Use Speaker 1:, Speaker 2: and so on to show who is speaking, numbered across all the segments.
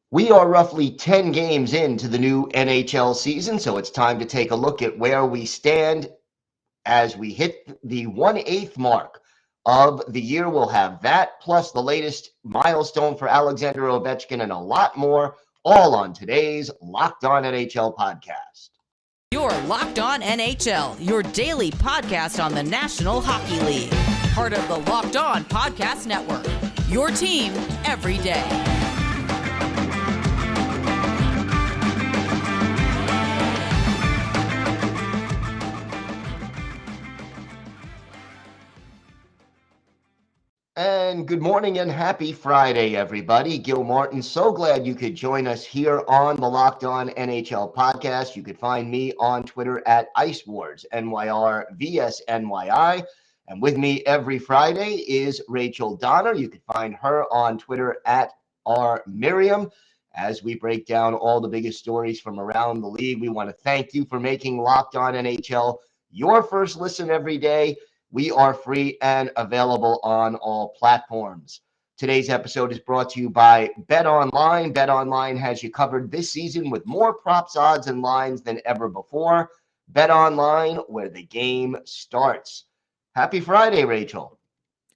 Speaker 1: We are roughly 10 games into the new NHL season, so it's time to take a look at where we stand as we hit the 1/8 mark of the year. We'll have that plus the latest milestone for Alexander Ovechkin and a lot more, all on today's Locked On NHL podcast.
Speaker 2: You're Locked On NHL, your daily podcast on the National Hockey League. Part of the Locked On Podcast Network, your team every day.
Speaker 1: And good morning and happy Friday, everybody. Gil Martin, so glad you could join us here on the Locked On NHL podcast. You could find me on Twitter at IceWarsNYR And with me every Friday is Rachel Donner. You can find her on Twitter at RMiriam. As we break down all the biggest stories from around the league, we want to thank you for making Locked On NHL your first listen every day. We are free and available on all platforms. Today's episode is brought to you by BetOnline. BetOnline has you covered this season with more props, odds, and lines than ever before. BetOnline, where the game starts. Happy Friday, Rachel.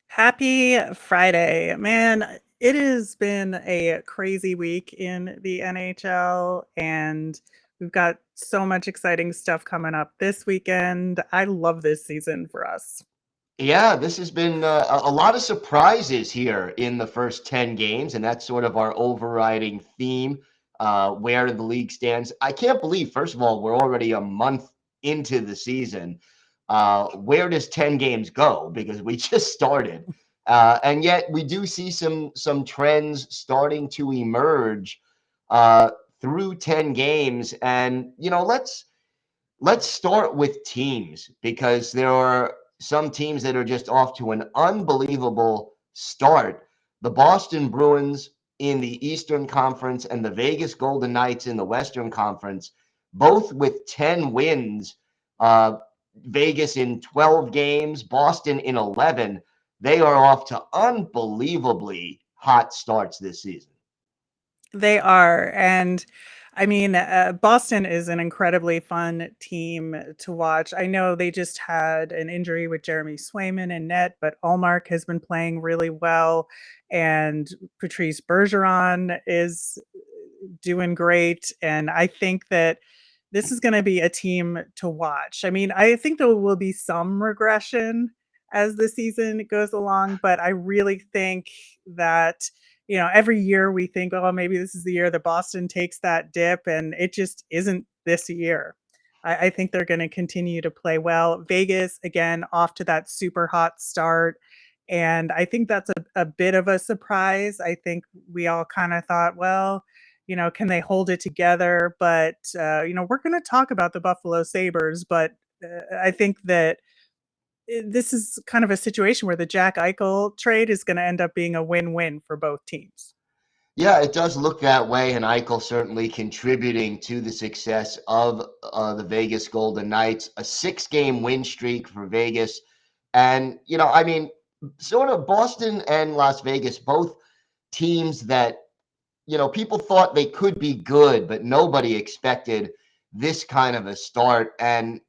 Speaker 3: Happy Friday. Man, it has been a crazy week in the NHL, and we've got so much exciting stuff coming up this weekend. I love this season for us.
Speaker 1: Yeah, this has been a lot of surprises here in the first 10 games, and that's sort of our overriding theme, where the league stands. I can't believe, first of all, we're already a month into the season. Where does 10 games go? Because we just started. And yet we do see some trends starting to emerge through 10 games. And, let's start with teams, because there are some teams that are just off to an unbelievable start. The Boston Bruins in the Eastern Conference and the Vegas Golden Knights in the Western Conference, both with 10 wins. Vegas in 12 games, Boston in 11. They are off to unbelievably hot starts this season.
Speaker 3: They are. And I mean, Boston is an incredibly fun team to watch. I know they just had an injury with Jeremy Swayman in net, but Ullmark has been playing really well. And Patrice Bergeron is doing great. And I think that this is going to be a team to watch. I mean, I think there will be some regression as the season goes along, but I really think that every year we think, oh, maybe this is the year that Boston takes that dip, and it just isn't this year. I think they're going to continue to play well. Vegas, again, off to that super hot start. And I think that's a bit of a surprise. I think we all kind of thought, well, can they hold it together? But, we're going to talk about the Buffalo Sabres, but I think that this is kind of a situation where the Jack Eichel trade is going to end up being a win-win for both teams.
Speaker 1: Yeah, it does look that way, and Eichel certainly contributing to the success of the Vegas Golden Knights. A 6-game win streak for Vegas. And, sort of Boston and Las Vegas, both teams that, people thought they could be good, but nobody expected this kind of a start. And,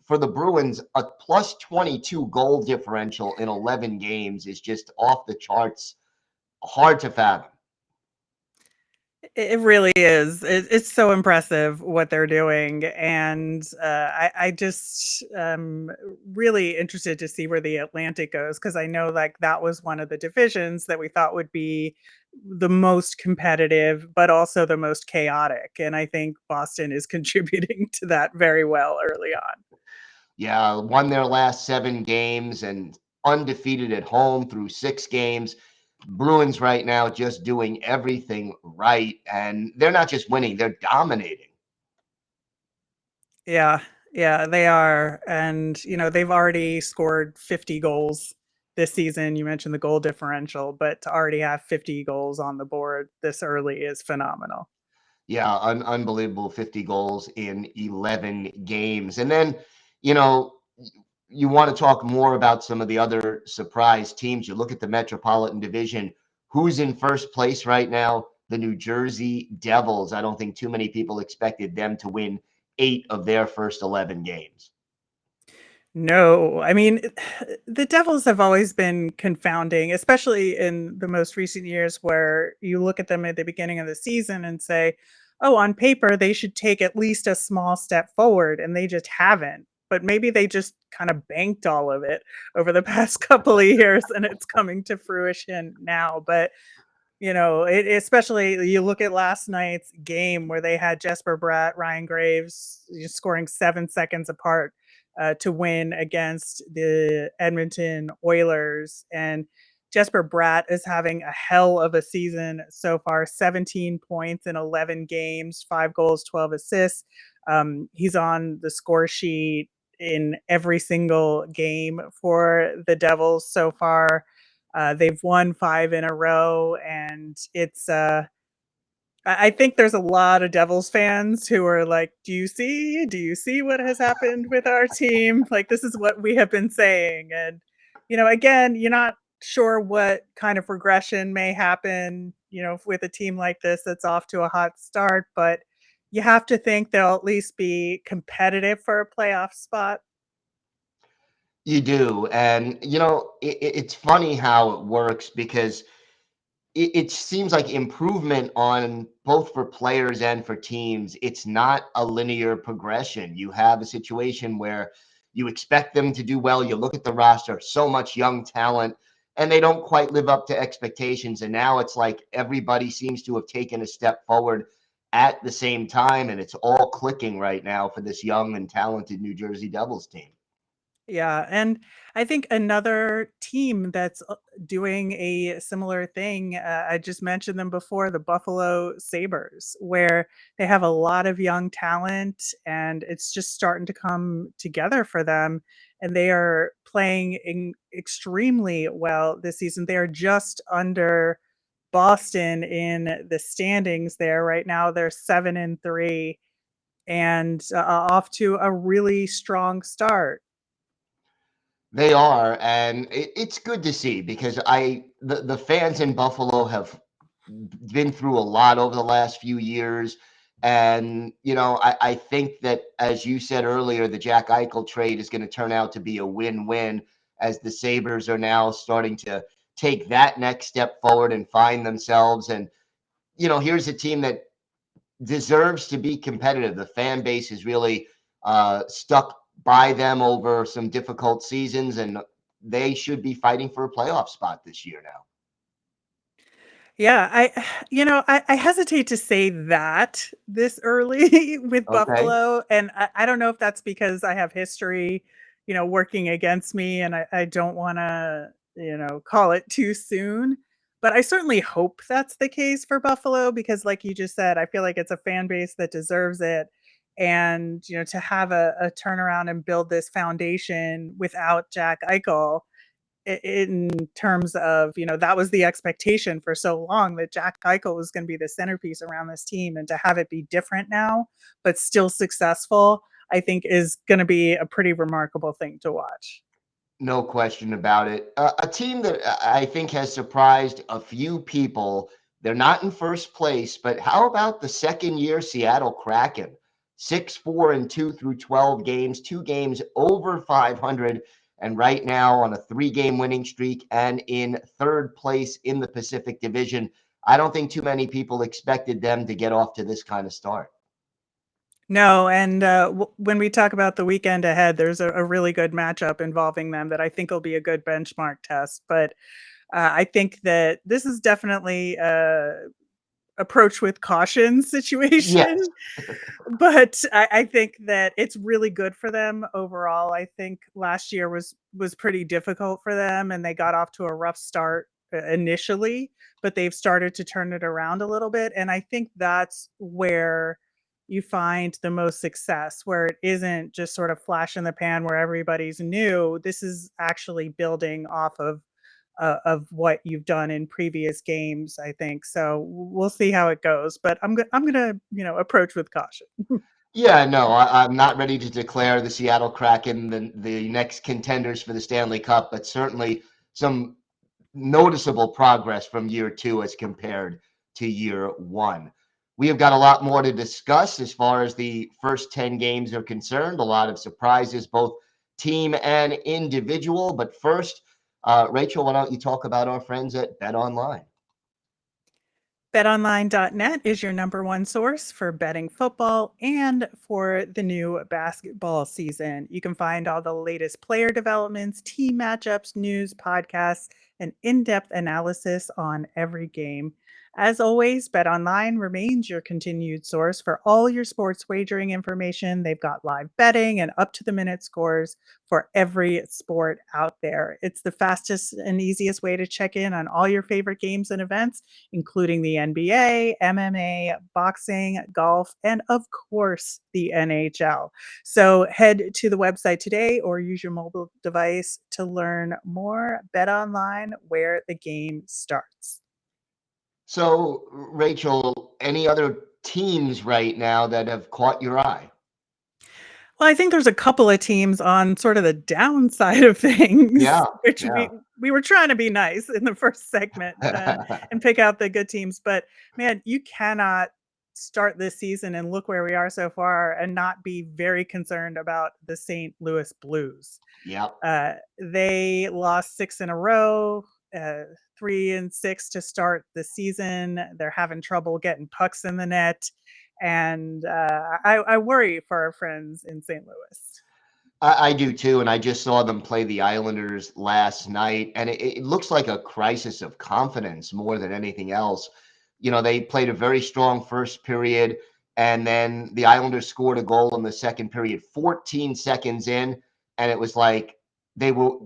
Speaker 1: for the Bruins, a plus 22 goal differential in 11 games is just off the charts, hard to fathom.
Speaker 3: It really is. It's so impressive what they're doing. And I just really interested to see where the Atlantic goes, because I know that was one of the divisions that we thought would be the most competitive, but also the most chaotic. And I think Boston is contributing to that very well early on.
Speaker 1: Yeah, won their last 7 games and undefeated at home through 6 games. Bruins right now just doing everything right, and they're not just winning, they're dominating.
Speaker 3: Yeah, they are. And, they've already scored 50 goals this season. You mentioned the goal differential, but to already have 50 goals on the board this early is phenomenal.
Speaker 1: Yeah, unbelievable 50 goals in 11 games. And then, you know, you want to talk more about some of the other surprise teams. You look at the Metropolitan Division. Who's in first place right now? the New Jersey Devils. I don't think too many people expected them to win 8 of their first 11 games.
Speaker 3: No, I mean, the Devils have always been confounding, especially in the most recent years where you look at them at the beginning of the season and say, oh, on paper, they should take at least a small step forward, and they just haven't. But maybe they just kind of banked all of it over the past couple of years and it's coming to fruition now. But especially you look at last night's game where they had Jesper Bratt, Ryan Graves scoring 7 seconds apart to win against the Edmonton Oilers. And Jesper Bratt is having a hell of a season so far, 17 points in 11 games, 5 goals, 12 assists. He's on the score sheet in every single game for the Devils so far. They've won 5 in a row, and I think there's a lot of Devils fans who are like, do you see what has happened with our team? Like, this is what we have been saying. And, again, you're not sure what kind of regression may happen, with a team like this that's off to a hot start, but you have to think they'll at least be competitive for a playoff spot.
Speaker 1: You do. And, it's funny how it works because it seems like improvement on both for players and for teams. It's not a linear progression. You have a situation where you expect them to do well. You look at the roster, so much young talent, and they don't quite live up to expectations. And now it's like everybody seems to have taken a step forward at the same time, and it's all clicking right now for this young and talented New Jersey Devils team.
Speaker 3: Yeah, and I think another team that's doing a similar thing, I just mentioned them before, the Buffalo Sabres, where they have a lot of young talent and it's just starting to come together for them. And they are playing extremely well this season. They are just under Boston in the standings there right now. They're 7-3 and off to a really strong start.
Speaker 1: They are, and it's good to see because the fans in Buffalo have been through a lot over the last few years. And, I think that, as you said earlier, the Jack Eichel trade is going to turn out to be a win-win as the Sabres are now starting to take that next step forward and find themselves. And, here's a team that deserves to be competitive. The fan base is really stuck by them over some difficult seasons, and they should be fighting for a playoff spot this year now.
Speaker 3: Yeah, I hesitate to say that this early with
Speaker 1: Okay.
Speaker 3: Buffalo, and I don't know if that's because I have history, working against me, and I don't wanna, call it too soon, but I certainly hope that's the case for Buffalo because like you just said, I feel like it's a fan base that deserves it, and, to have a turnaround and build this foundation without Jack Eichel in terms of, that was the expectation for so long that Jack Eichel was going to be the centerpiece around this team, and to have it be different now, but still successful, I think is going to be a pretty remarkable thing to watch.
Speaker 1: No question about it. A team that I think has surprised a few people. They're not in first place, but how about the second year Seattle Kraken? 6-4-2 through 12 games, 2 games over 500, and right now on a 3-game winning streak and in third place in the Pacific Division. I don't think too many people expected them to get off to this kind of start.
Speaker 3: No, and when we talk about the weekend ahead, there's a really good matchup involving them that I think will be a good benchmark test. But I think that this is definitely approach with caution
Speaker 1: Yes.
Speaker 3: situation. But I think that it's really good for them overall. I think last year was pretty difficult for them, and they got off to a rough start initially, but they've started to turn it around a little bit. And I think that's where you find the most success, where it isn't just sort of flash in the pan where everybody's new. This is actually building off of what you've done in previous games, I think. So we'll see how it goes, but I'm gonna approach with caution.
Speaker 1: Yeah, no, I'm not ready to declare the Seattle Kraken the next contenders for the Stanley Cup, but certainly some noticeable progress from year 2 as compared to year one. We have got a lot more to discuss as far as the first 10 games are concerned. A lot of surprises, both team and individual. But first, Rachel, why don't you talk about our friends at Bet Online?
Speaker 3: BetOnline.net is your number one source for betting football and for the new basketball season. You can find all the latest player developments, team matchups, news, podcasts, and in depth analysis on every game. As always, BetOnline remains your continued source for all your sports wagering information. They've got live betting and up to the minute scores for every sport out there. It's the fastest and easiest way to check in on all your favorite games and events, including the NBA, MMA, boxing, golf, and of course, the NHL. So head to the website today or use your mobile device to learn more. Bet online where the game starts.
Speaker 1: So, Rachel, any other teams right now that have caught your eye?
Speaker 3: Well, I think there's a couple of teams on sort of the downside of things,
Speaker 1: Yeah,
Speaker 3: which
Speaker 1: yeah.
Speaker 3: we were trying to be nice in the first segment and pick out the good teams. But man, you cannot start this season and look where we are so far and not be very concerned about the St. Louis Blues.
Speaker 1: Yep.
Speaker 3: They lost 6 in a row, 3-6 to start the season. They're having trouble getting pucks in the net. And I worry for our friends in St. Louis.
Speaker 1: I do too, and I just saw them play the Islanders last night, and it looks like a crisis of confidence more than anything else. You know, they played a very strong first period, and then the Islanders scored a goal in the second period, 14 seconds in, and it was like they were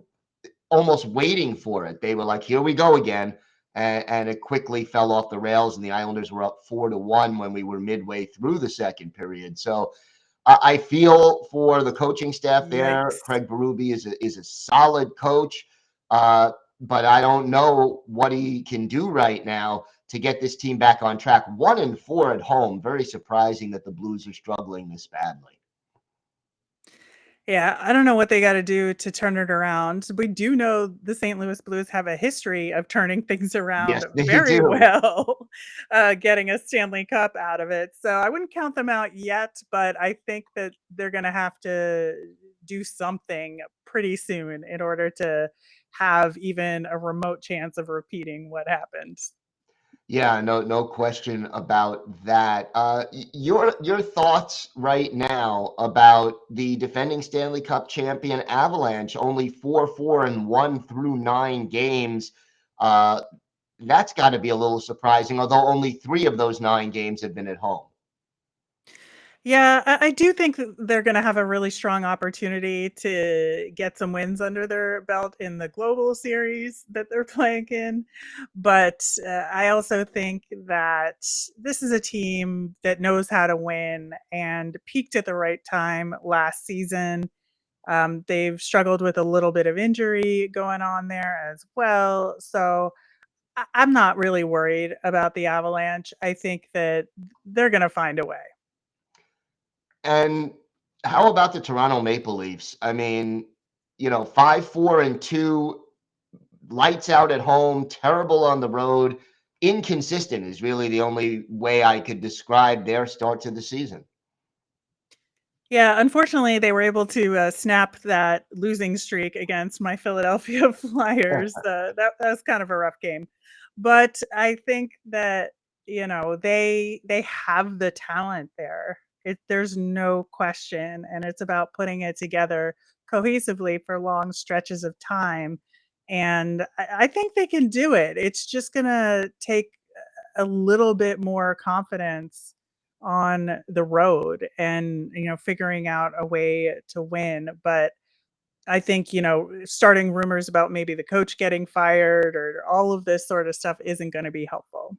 Speaker 1: almost waiting for it. They were like, "Here we go again," and it quickly fell off the rails, and the Islanders were up 4-1 when we were midway through the second period. So I feel for the coaching staff there.
Speaker 3: Yikes.
Speaker 1: Craig Berube is a solid coach, but I don't know what he can do right now to get this team back on track. 1-4 at home. Very surprising that the Blues are struggling this badly.
Speaker 3: Yeah, I don't know what they got to do to turn it around. We do know the St. Louis Blues have a history of turning things around
Speaker 1: Yes, they
Speaker 3: very
Speaker 1: do.
Speaker 3: well, getting a Stanley Cup out of it. So I wouldn't count them out yet, but I think that they're going to have to do something pretty soon in order to have even a remote chance of repeating what happened.
Speaker 1: Yeah, no question about that. Your thoughts right now about the defending Stanley Cup champion Avalanche, only 4-1 through 9 games. Uh, that's got to be a little surprising, although only 3 of those 9 games have been at home.
Speaker 3: Yeah, I do think that they're going to have a really strong opportunity to get some wins under their belt in the global series that they're playing in. But I also think that this is a team that knows how to win and peaked at the right time last season. They've struggled with a little bit of injury going on there as well. So I'm not really worried about the Avalanche. I think that they're going to find a way.
Speaker 1: And how about the Toronto Maple Leafs? I mean, 5-4-2, lights out at home, terrible on the road. Inconsistent is really the only way I could describe their start to the season.
Speaker 3: Yeah, unfortunately, they were able to snap that losing streak against my Philadelphia Flyers. That was kind of a rough game, but I think that they have the talent there. There's no question, and it's about putting it together cohesively for long stretches of time. And I think they can do it. It's just gonna take a little bit more confidence on the road and figuring out a way to win. But I think starting rumors about maybe the coach getting fired or all of this sort of stuff isn't going to be helpful.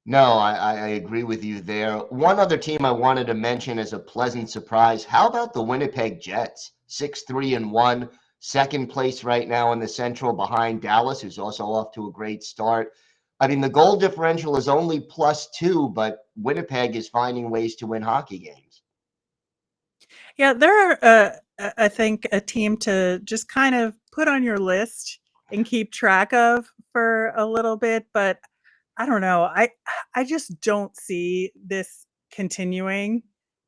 Speaker 1: No, I agree with you there. One other team I wanted to mention as a pleasant surprise. How about the Winnipeg Jets? 6-3-1, second place right now in the Central behind Dallas, who's also off to a great start. I mean, the goal differential is only +2, but Winnipeg is finding ways to win hockey games.
Speaker 3: Yeah, they're I think a team to just kind of put on your list and keep track of for a little bit, but I don't know. I just don't see this continuing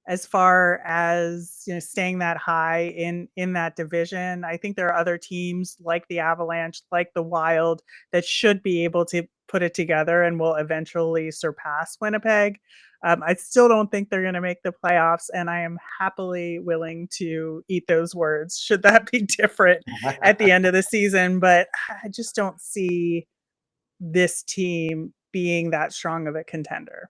Speaker 3: as far as, staying that high in that division. I think there are other teams like the Avalanche, like the Wild, that should be able to put it together and will eventually surpass Winnipeg. I still don't think they're going to make the playoffs, and I am happily willing to eat those words should that be different at the end of the season. But I just don't see this team being that strong of a contender.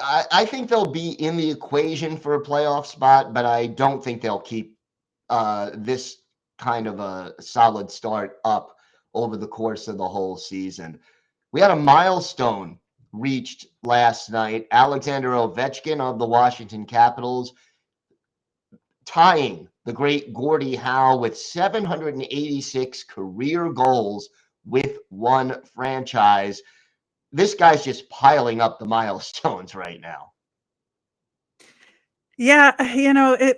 Speaker 1: I think they'll be in the equation for a playoff spot, but I don't think they'll keep this kind of a solid start up over the course of the whole season. We had a milestone reached last night. Alexander Ovechkin of the Washington Capitals tying the great Gordie Howe with 786 career goals with one franchise. This guy's just piling up the milestones right now.
Speaker 3: Yeah,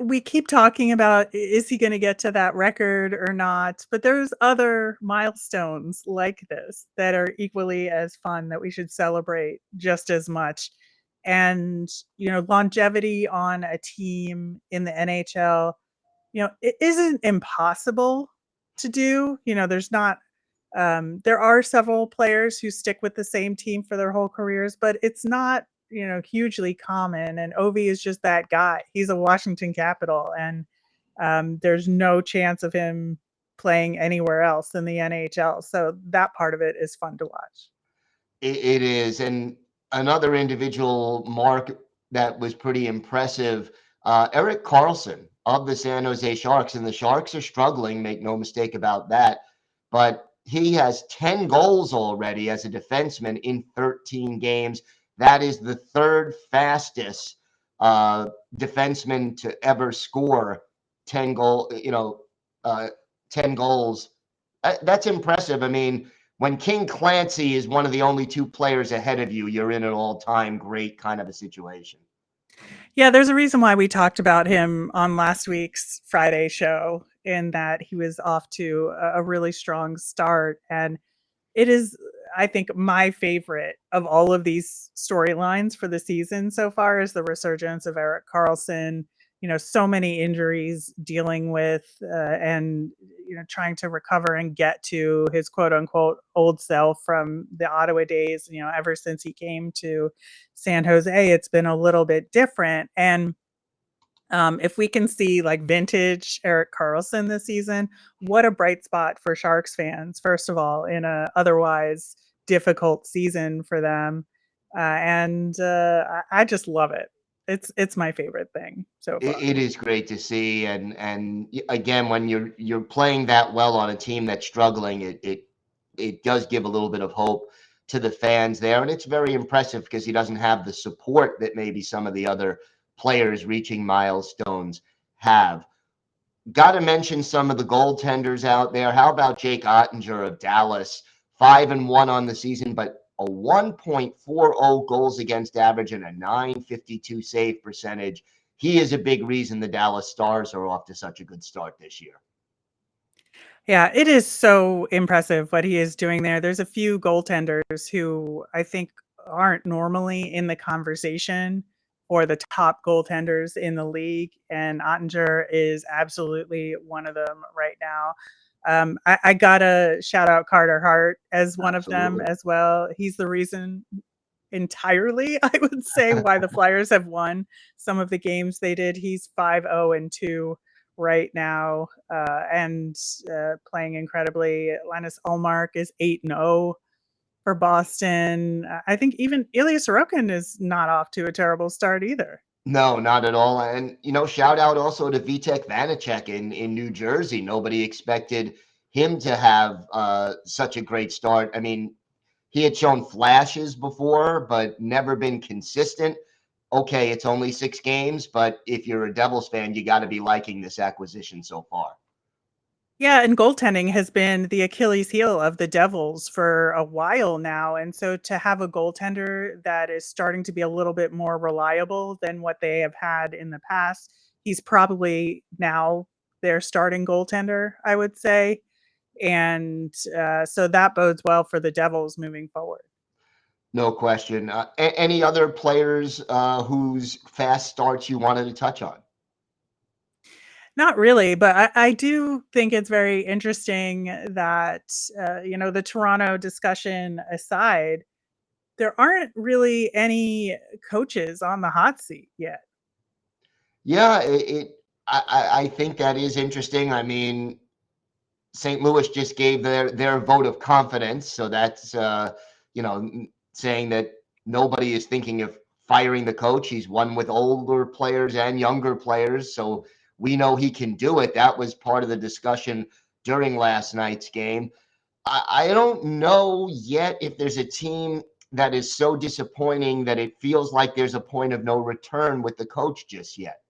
Speaker 3: we keep talking about is he going to get to that record or not? But there's other milestones like this that are equally as fun that we should celebrate just as much. And, longevity on a team in the NHL, it isn't impossible to do. There are several players who stick with the same team for their whole careers, but it's not, hugely common. And Ovi is just that guy. He's a Washington Capital, and there's no chance of him playing anywhere else in the NHL. So that part of it is fun to watch.
Speaker 1: It is. And another individual mark that was pretty impressive, Erik Karlsson of the San Jose Sharks. And the Sharks are struggling, make no mistake about that. But he has 10 goals already as a defenseman in 13 games. That is the third fastest defenseman to ever score 10 uh, 10 goals. That's impressive. I mean, when King Clancy is one of the only two players ahead of you, you're in an all-time great kind of a situation.
Speaker 3: Yeah, there's a reason why we talked about him on last week's Friday show, in that he was off to a really strong start. And it is, I think, my favorite of all of these storylines for the season so far is the resurgence of Erik Karlsson. So many injuries dealing with, and trying to recover and get to his quote unquote old self from the Ottawa days. Ever since he came to San Jose, it's been a little bit different. And if we can see like vintage Erik Karlsson this season, what a bright spot for Sharks fans, first of all, in a otherwise difficult season for them. And I just love it. It's my favorite thing so far.
Speaker 1: It is great to see, and again, when you're playing that well on a team that's struggling, it does give a little bit of hope to the fans there, and it's very impressive because he doesn't have the support that maybe some of the other players reaching milestones have. Got to mention some of the goaltenders out there. How about Jake Oettenger of Dallas? 5-1 on the season, but a 1.40 goals against average and a 952 save percentage. He is a big reason the Dallas Stars are off to such a good start this year.
Speaker 3: Yeah, it is so impressive what he is doing there. There's a few goaltenders who I think aren't normally in the conversation for the top goaltenders in the league, and Ottinger is absolutely one of them right now. I gotta shout out Carter Hart as one of them
Speaker 1: Absolutely.
Speaker 3: as well. He's the reason entirely, I would say, why the Flyers have won some of the games they did. He's 5-0-2 right now, and playing incredibly. Linus Ullmark is 8-0 for Boston. I think even Ilya Sorokin is not off to a terrible start either.
Speaker 1: No, not at all. And, shout out also to Vitek Vanacek in New Jersey. Nobody expected him to have such a great start. I mean, he had shown flashes before, but never been consistent. Okay, it's only 6 games, but if you're a Devils fan, you got to be liking this acquisition so far.
Speaker 3: Yeah, and goaltending has been the Achilles heel of the Devils for a while now. And so to have a goaltender that is starting to be a little bit more reliable than what they have had in the past, he's probably now their starting goaltender, I would say. And so that bodes well for the Devils moving forward.
Speaker 1: No question. Any other players whose fast starts you wanted to touch on?
Speaker 3: Not really, but I do think it's very interesting that, the Toronto discussion aside, there aren't really any coaches on the hot seat yet.
Speaker 1: Yeah, I think that is interesting. I mean, St. Louis just gave their vote of confidence, so that's saying that nobody is thinking of firing the coach. He's won with older players and younger players, so we know he can do it. That was part of the discussion during last night's game. I don't know yet if there's a team that is so disappointing that it feels like there's a point of no return with the coach just yet.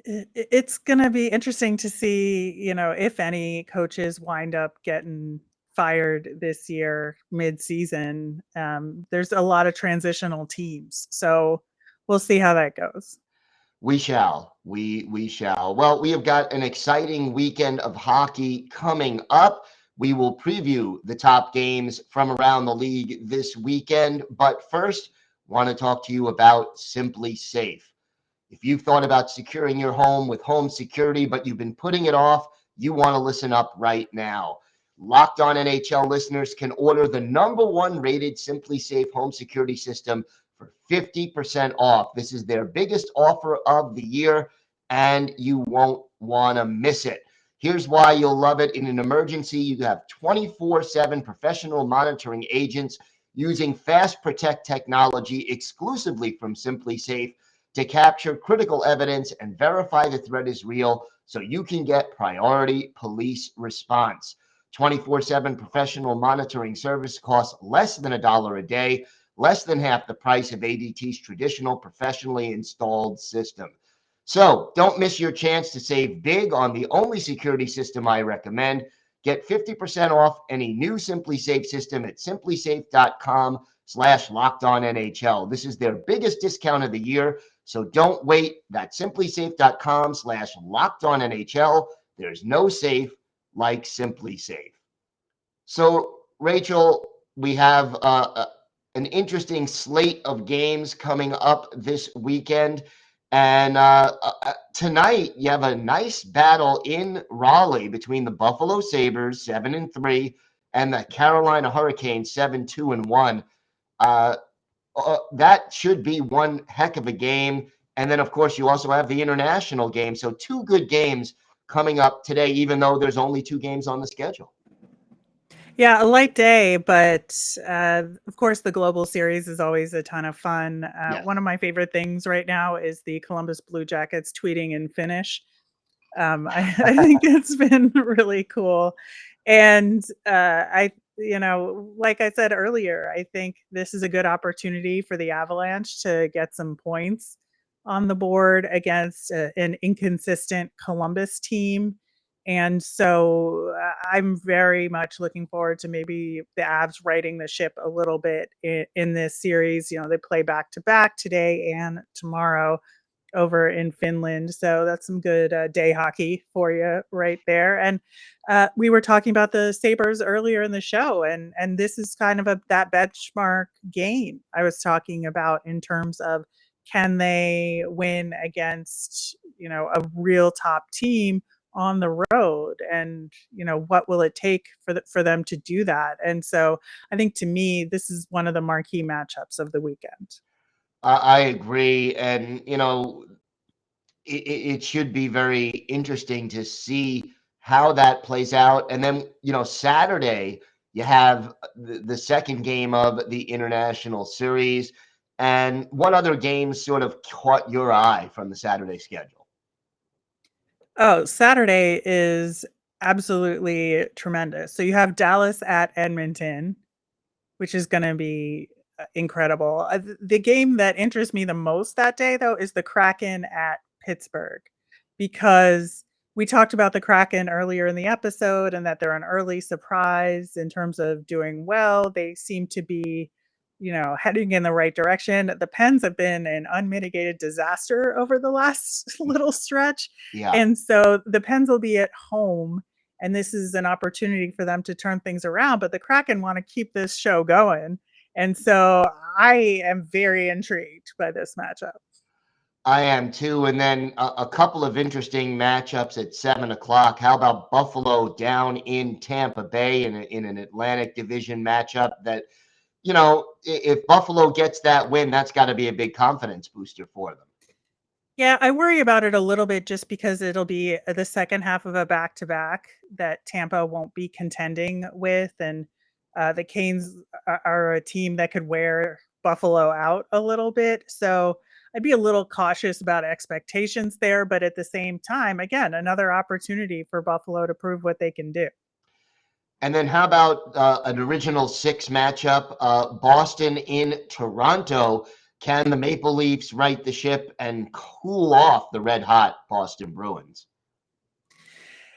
Speaker 3: It's gonna be interesting to see, if any coaches wind up getting fired this year mid-season. There's a lot of transitional teams, so we'll see how that goes.
Speaker 1: We shall. We shall. Well, we have got an exciting weekend of hockey coming up. We will preview the top games from around the league this weekend. But first, want to talk to you about Simply Safe. If you've thought about securing your home with home security, but you've been putting it off, you want to listen up right now. Locked On NHL listeners can order the #1 rated Simply Safe home security system for 50% off. This is their biggest offer of the year, and you won't want to miss it. Here's why you'll love it. In an emergency, you have 24/7 professional monitoring agents using Fast Protect technology exclusively from Simply Safe to capture critical evidence and verify the threat is real so you can get priority police response. 24/7 professional monitoring service costs less than $1 a day, less than half the price of ADT's traditional professionally installed system. So don't miss your chance to save big on the only security system I recommend. Get 50% off any new Simply Safe system at simplysafe.com/lockedonnhl. This is their biggest discount of the year. So don't wait. That's simplysafe.com/lockedonnhl. There's no safe like Simply Safe. So, Rachel, we have an interesting slate of games coming up this weekend. And tonight, you have a nice battle in Raleigh between the Buffalo Sabres, 7-3, and the Carolina Hurricanes, 7-2-1. That should be one heck of a game. And then, of course, you also have the international game. So two good games coming up today, even though there's only two games on the schedule.
Speaker 3: Yeah, a light day, but of course, the Global Series is always a ton of fun.
Speaker 1: Yes.
Speaker 3: One of my favorite things right now is the Columbus Blue Jackets tweeting in Finnish. I think it's been really cool. And like I said earlier, I think this is a good opportunity for the Avalanche to get some points on the board against an inconsistent Columbus team. And so I'm very much looking forward to maybe the Avs righting the ship a little bit in this series. They play back to back today and tomorrow over in Finland. So that's some good day hockey for you right there. And we were talking about the Sabres earlier in the show, and this is kind of that benchmark game I was talking about in terms of can they win against, a real top team on the road, and what will it take for them to do that. And so I think, to me, this is one of the marquee matchups of the weekend.
Speaker 1: I agree. And, it should be very interesting to see how that plays out. And then, Saturday, you have the second game of the international series. And what other games sort of caught your eye from the Saturday schedule?
Speaker 3: Oh, Saturday is absolutely tremendous. So you have Dallas at Edmonton, which is going to be incredible. The game that interests me the most that day, though, is the Kraken at Pittsburgh, because we talked about the Kraken earlier in the episode and that they're an early surprise in terms of doing well. They seem to be, heading in the right direction. The Pens have been an unmitigated disaster over the last little stretch.
Speaker 1: Yeah.
Speaker 3: And so the Pens will be at home, and this is an opportunity for them to turn things around. But the Kraken want to keep this show going. And so I am very intrigued by this matchup.
Speaker 1: I am too. And then a couple of interesting matchups at 7 o'clock. How about Buffalo down in Tampa Bay in an Atlantic Division matchup that, if Buffalo gets that win, that's got to be a big confidence booster for them.
Speaker 3: Yeah, I worry about it a little bit just because it'll be the second half of a back-to-back that Tampa won't be contending with, and the Canes are a team that could wear Buffalo out a little bit. So I'd be a little cautious about expectations there, but at the same time, again, another opportunity for Buffalo to prove what they can do.
Speaker 1: And then how about an original six matchup? Boston in Toronto. Can the Maple Leafs right the ship and cool off the red hot Boston Bruins?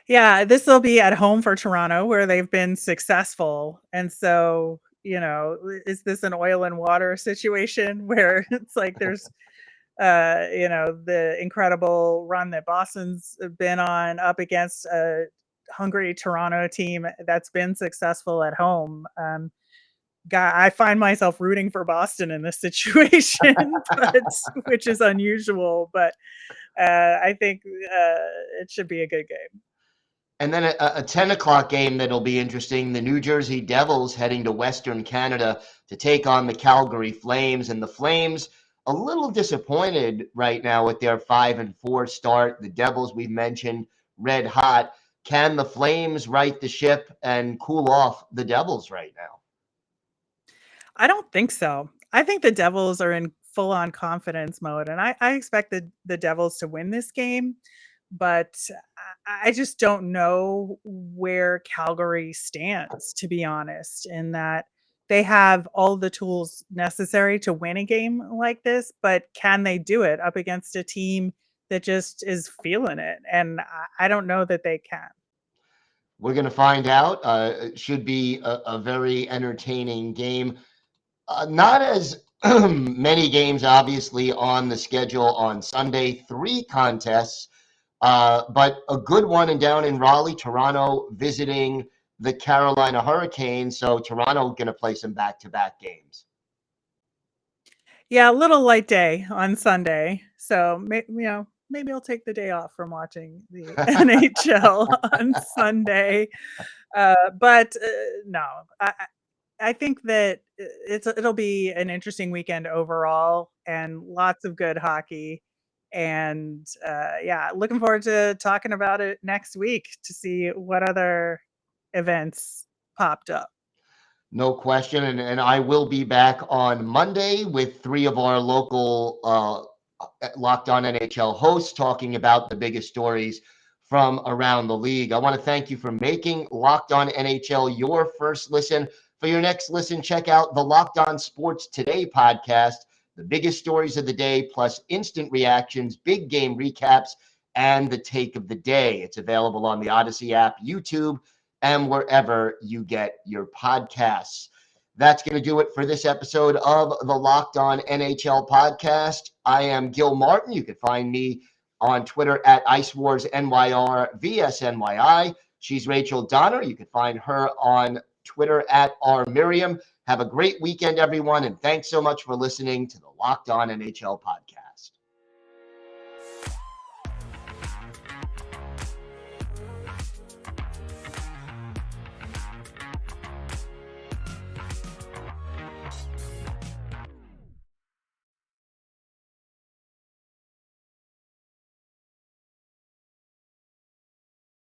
Speaker 3: Yeah, this will be at home for Toronto where they've been successful. And so, is this an oil and water situation where it's like there's the incredible run that Boston's been on up against a hungry Toronto team that's been successful at home. I find myself rooting for Boston in this situation, but which is unusual. But I think it should be a good game.
Speaker 1: And then a 10 o'clock game that'll be interesting. The New Jersey Devils heading to Western Canada to take on the Calgary Flames. And the Flames, a little disappointed right now with their 5-4 start. The Devils, we've mentioned, red hot. Can the Flames right the ship and cool off the Devils right now?
Speaker 3: I don't think so. I think the Devils are in full on confidence mode, and I expect the Devils to win this game, but I just don't know where Calgary stands, to be honest, in that they have all the tools necessary to win a game like this, but can they do it up against a team that just is feeling it? And I don't know that they can.
Speaker 1: We're going to find out. It should be a very entertaining game. Not as many games, obviously, on the schedule on Sunday. 3 contests, but a good one and down in Raleigh, Toronto visiting the Carolina Hurricanes. So Toronto going to play some back-to-back games.
Speaker 3: Yeah, a little light day on Sunday. So, maybe I'll take the day off from watching the NHL on Sunday. But no, I think that it'll be an interesting weekend overall and lots of good hockey. And yeah, looking forward to talking about it next week to see what other events popped up.
Speaker 1: No question. And I will be back on Monday with 3 of our local Locked On NHL hosts talking about the biggest stories from around the league. I want to thank you for making Locked On NHL your first listen. For your next listen, check out the Locked On Sports Today podcast, the biggest stories of the day, plus instant reactions, big game recaps, and the take of the day. It's available on the Odyssey app, YouTube, and wherever you get your podcasts. That's going to do it for this episode of the Locked On NHL podcast. I am Gil Martin. You can find me on Twitter at IceWarsNYR, VSNYI. She's Rachel Donner. You can find her on Twitter at RMiriam. Have a great weekend, everyone, and thanks so much for listening to the Locked On NHL podcast.